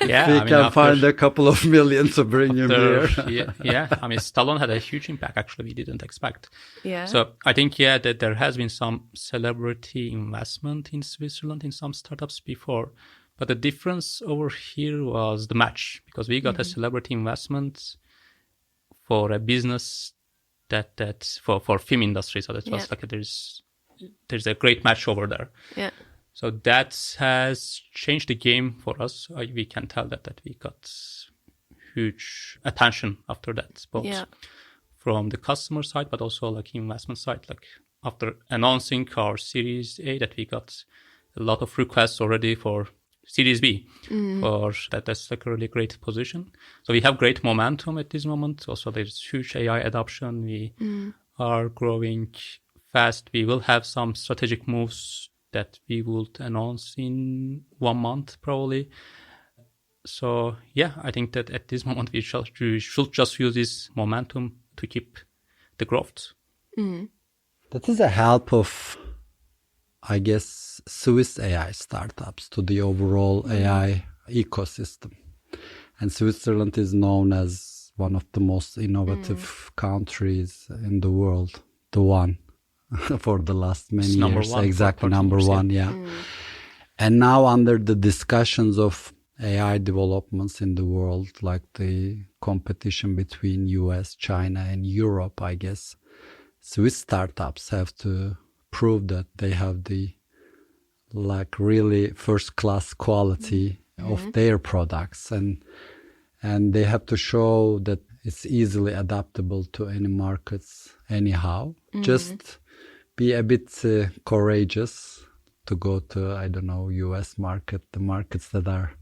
Yeah, we can find a couple of million to bring him here. Stallone had a huge impact, actually, we didn't expect. Yeah. So I think, that there has been some celebrity investment in Switzerland in some startups before. But the difference over here was the match, because we got a celebrity investment for a business that for film industry. So that was like there's a great match over there. Yeah. So that has changed the game for us. We can tell that we got huge attention after that, both from the customer side, but also like investment side. Like after announcing our Series A, that we got a lot of requests already for Series B. For that's like a really great position. So we have great momentum at this moment. Also, there's huge AI adoption. We are growing fast. We will have some strategic moves that we will announce in 1 month probably. So I think that at this moment we should just use this momentum to keep the growth. That is a help of, I guess, Swiss AI startups to the overall AI ecosystem. And Switzerland is known as one of the most innovative countries in the world, the one for the last many It's number years. one Exactly, for number years, one, yeah. And now under the discussions of AI developments in the world, like the competition between US, China, and Europe, I guess, Swiss startups have to prove that they have the like really first class quality of their products, and they have to show that it's easily adaptable to any markets anyhow. Just be a bit courageous to go to, I don't know, US market, the markets that are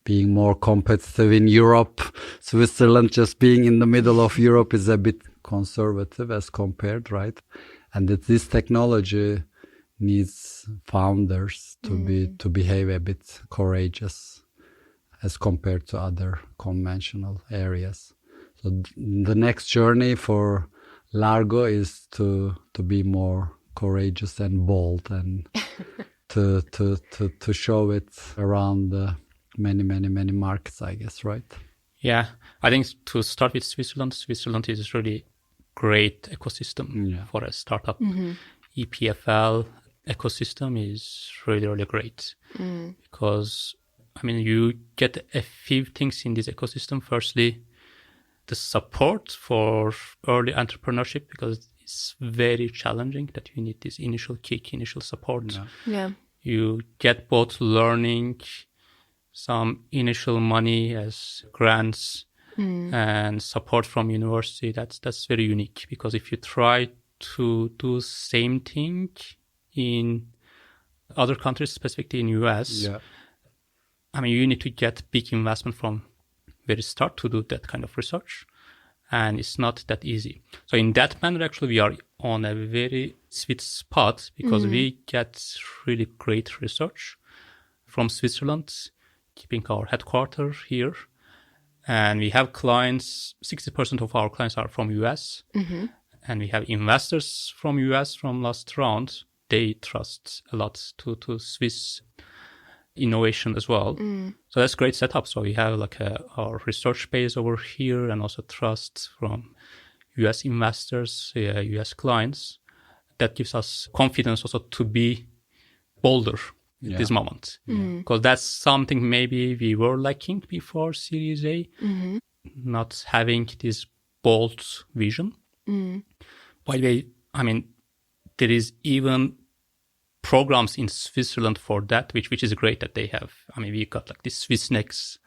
being more competitive in Europe. Switzerland just being in the middle of Europe is a bit conservative as compared, right? And that this technology needs founders to behave a bit courageous as compared to other conventional areas. So the next journey for Largo is to be more courageous and bold, and to show it around many markets, I guess, right? Yeah, I think to start with Switzerland is really great ecosystem for a startup. EPFL ecosystem is really great because, I mean, you get a few things in this ecosystem. Firstly, the support for early entrepreneurship, because it's very challenging that you need this initial kick, initial support. Yeah. You get both learning, some initial money as grants and support from university. That's very unique, because if you try to do same thing in other countries, specifically in US, I mean, you need to get big investment from very start to do that kind of research, and it's not that easy. So in that manner, actually, we are on a very sweet spot, because we get really great research from Switzerland, keeping our headquarters here. And we have clients, 60% of our clients are from US. And we have investors from US from last round. They trust a lot to Swiss innovation as well. So that's great setup. So we have like our research base over here, and also trust from US investors, US clients. That gives us confidence also to be bolder at this moment. Because that's something maybe we were lacking before Series A, not having this bold vision. By the way, I mean, there is even programs in Switzerland for that, which is great that they have. I mean, we got like this Swiss Next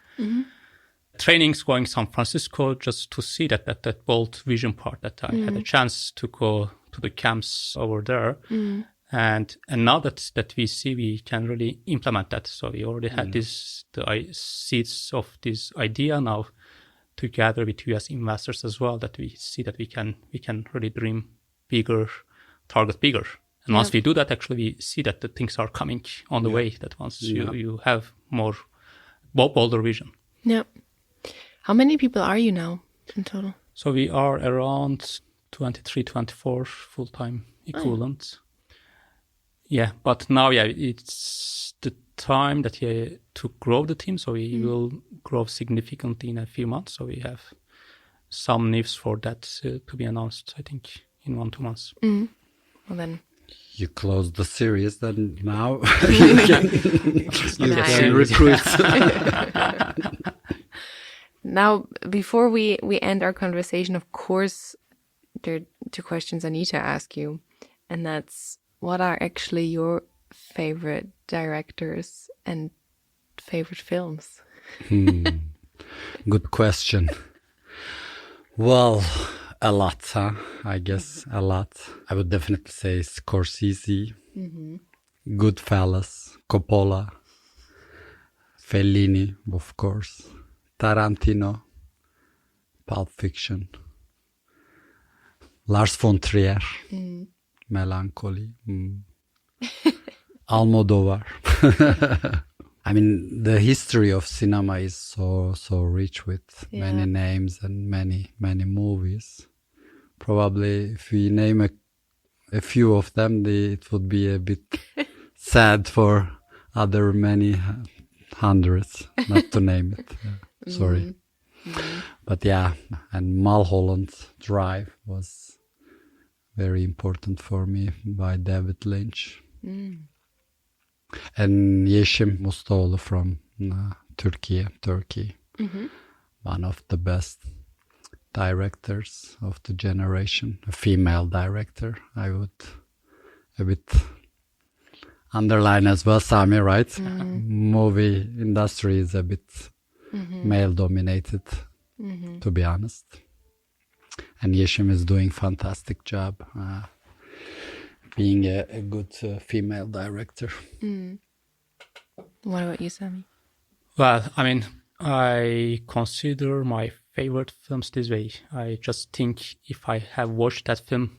trainings going to San Francisco, just to see that bold vision part, that I had a chance to go to the camps over there. And now that we see, we can really implement that. So we already had the seeds of this idea now, together with US investors as well, that we see that we can really dream bigger, target bigger. And once we do that, actually, we see that the things are coming on the way, that once you have more bolder vision. Yeah. How many people are you now in total? So we are around 23, 24 full-time equivalent. Yeah, but now, it's the time that to grow the team. So we will grow significantly in a few months. So we have some news for that to be announced, I think, in 1-2 months. Well, then you close the series, then now you can recruit. Now, before we end our conversation, of course, there are 2 questions I need to ask you. And that's, what are actually your favorite directors and favorite films? Good question. Well, a lot, huh? I guess a lot. I would definitely say Scorsese, Goodfellas, Coppola, Fellini, of course, Tarantino, Pulp Fiction, Lars von Trier, Melancholy, Almodovar. I mean, the history of cinema is so rich with many names and many movies. Probably, if we name a a few of them, it would be a bit sad for other many hundreds, not to name it. Sorry. But yeah, and Mulholland Drive was very important for me by David Lynch. And Yeşim Mustaoğlu from Turkey. One of the best directors of the generation, a female director. I would a bit underline as well, Sami, right? Movie industry is a bit male dominated, to be honest. And Yeşim is doing fantastic job being a good female director. What about you, Sami? Well, I mean, I consider my favorite films this way. I just think if I have watched that film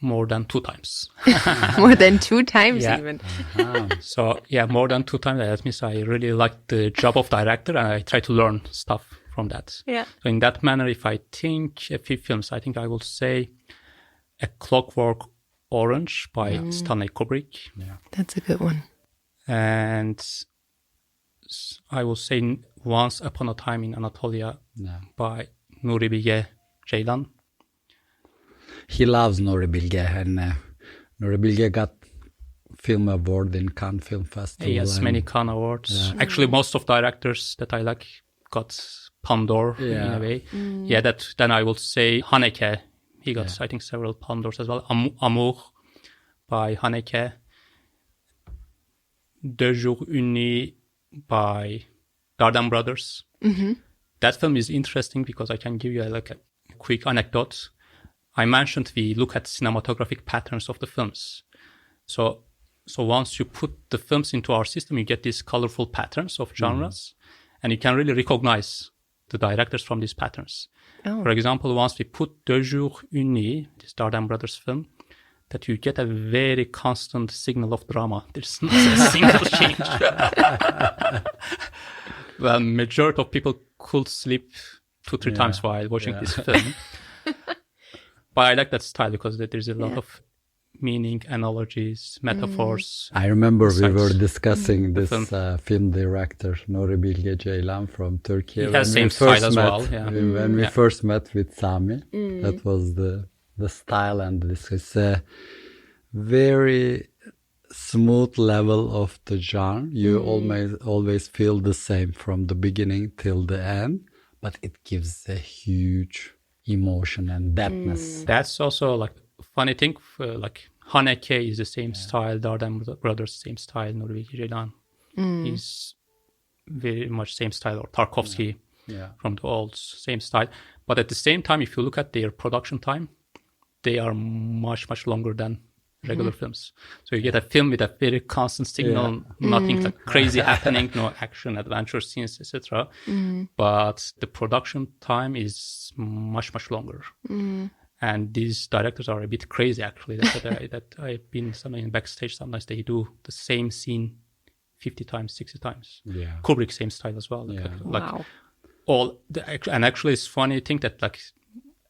more than 2 times. More than 2 times Yeah. even. So yeah, more than 2 times. That means I really like the job of director and I try to learn stuff from that. Yeah. So in that manner, if I think a few films, I think I will say A Clockwork Orange by Stanley Kubrick. That's a good one. And I will say Once Upon a Time in Anatolia by Nuri Bilge Ceylan. He loves Nuri Bilge, and Nuri Bilge got film award in Cannes Film Festival. He has many Cannes awards. Actually, most of directors that I like got Palme d'Or in a way. Yeah, then I will say Haneke. He got, I think, several Palme d'Ors as well. Amour by Haneke. Deux jours une nuit by Darden Brothers. That film is interesting because I can give you a quick anecdote. I mentioned we look at cinematographic patterns of the films. So once you put the films into our system, you get these colorful patterns of genres, and you can really recognize the directors from these patterns. Oh. For example, once we put Deux jours une nuit, this Darden Brothers film, that you get a very constant signal of drama. There's not a single change. Well, majority of people could sleep 2-3 times while watching this film. But I like that style because there's a lot of meaning, analogies, metaphors. I remember we were Besides discussing this film. film director, Nuri Bilge Ceylan from Turkey. He has same style as well. Yeah. When we first met with Sami, that was the style, and this is a very smooth level of the genre. You always feel the same from the beginning till the end, but it gives a huge emotion and depthness. That's also like funny thing. Like Haneke is the same style, Darden Brothers same style, Nuri Bilge Ceylan is very much same style, or Tarkovsky from the old same style. But at the same time, if you look at their production time, they are much longer than regular films. So you get a film with a very constant signal, nothing like crazy happening, no action, adventure scenes, etc. But the production time is much longer. And these directors are a bit crazy, actually. That I've been sometimes backstage. Sometimes they do the same scene 50 times, 60 times. Yeah. Kubrick, same style as well. Wow. And actually, it's funny thing that like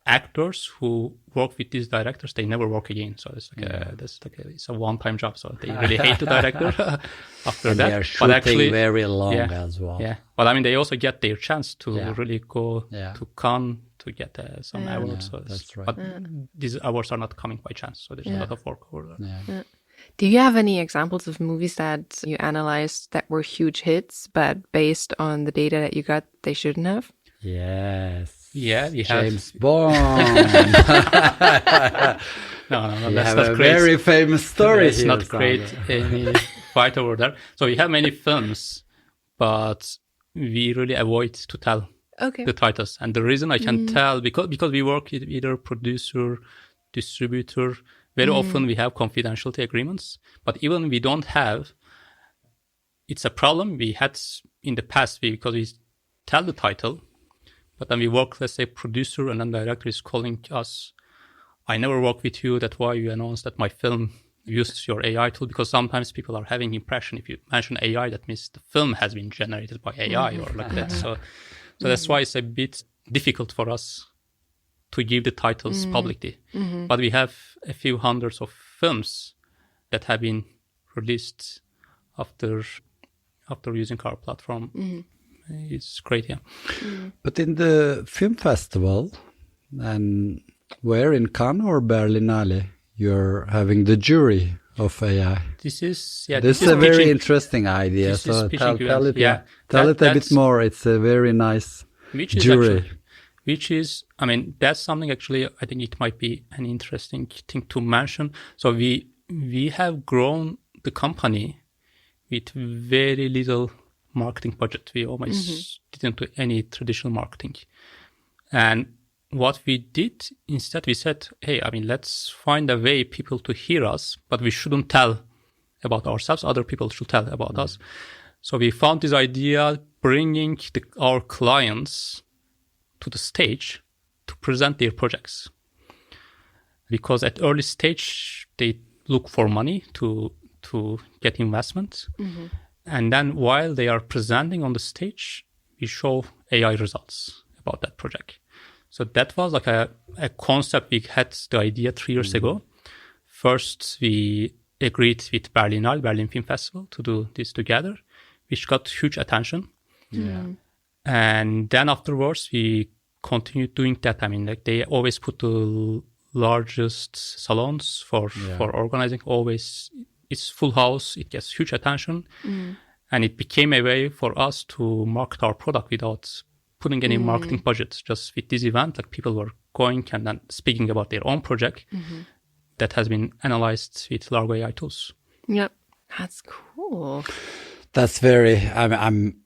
actors who work with these directors, they never work again. So it's it's a one-time job. So they really hate the director after And that. they are shooting very long as well. Yeah, but I mean, they also get their chance to really go to Cannes to get some awards. So that's right. But these awards are not coming by chance. So there's a lot of work over there. Do you have any examples of movies that you analyzed that were huge hits, but based on the data that you got, they shouldn't have? Yes. Yeah, we have James Bond. No, You that's have not a great. very famous story It's here, not Sami. great any fight over there. So we have many films, but we really avoid to tell Okay. the titles. And the reason I can tell, because we work with either producer, distributor, very often we have confidentiality agreements. But even we don't have, it's a problem we had in the past because we tell the title, but then we work, let's say, producer and then director is calling us, I never work with you, that's why you announced that my film used your AI tool, because sometimes people are having impression if you mention AI, that means the film has been generated by AI or like that. So that's why it's a bit difficult for us to give the titles publicly. But we have a few hundreds of films that have been released after using our platform. It's great, yeah. But in the film festival, and where in Cannes or Berlinale, you're having the jury of AI. This is a very interesting idea. This So is tell it, yeah. tell it a bit more. It's a very nice jury. That's something actually, I think it might be an interesting thing to mention. So we have grown the company with very little marketing budget. We almost didn't do any traditional marketing. And what we did instead, we said, hey, let's find a way people to hear us, but we shouldn't tell about ourselves. Other people should tell about us. So we found this idea, bringing our clients to the stage to present their projects. Because at early stage, they look for money to get investment. And then while they are presenting on the stage, we show AI results about that project. So that was like a concept. We had the idea 3 years ago. First, we agreed with Berlin Film Festival to do this together, which got huge attention. And then afterwards, we continued doing that. They always put the largest salons for organizing. Always, it's full house. It gets huge attention. And it became a way for us to market our product without putting any marketing budget. Just with this event, people were going and then speaking about their own project that has been analyzed with Largo.AI tools. Yep, that's cool. That's I'm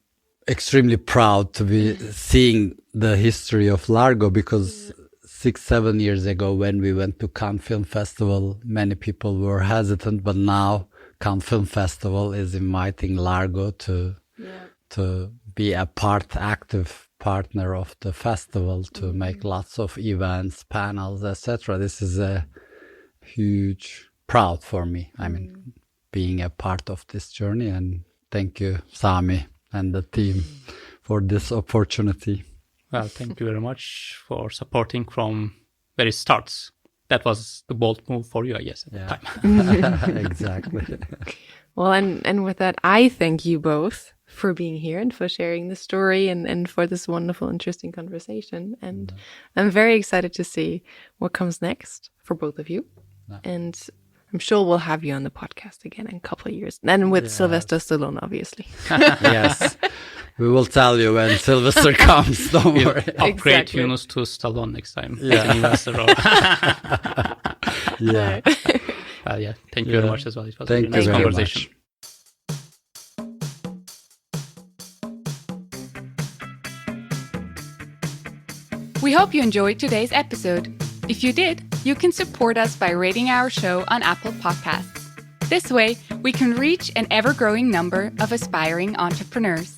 extremely proud to be seeing the history of Largo, because 6-7 years ago when we went to Cannes Film Festival, many people were hesitant, but now Cannes Film Festival is inviting Largo to be a active partner of the festival, to make lots of events, panels, etc. This is a huge proud for me. Being a part of this journey, and thank you, Sami and the team, for this opportunity. Well, thank you very much for supporting from very starts. That was the bold move for you, I guess, at the time. Exactly. Well, and with that, I thank you both for being here and for sharing the story and for this wonderful, interesting conversation. And I'm very excited to see what comes next for both of you. And I'm sure we'll have you on the podcast again in a couple of years. And with Sylvester Stallone, obviously. Yes. We will tell you when Sylvester comes. Don't worry. Upgrade Yunus to Stallone next time. Yeah. Thank you very much as well. It was Thank a nice you very conversation. much. We hope you enjoyed today's episode. If you did, you can support us by rating our show on Apple Podcasts. This way, we can reach an ever-growing number of aspiring entrepreneurs.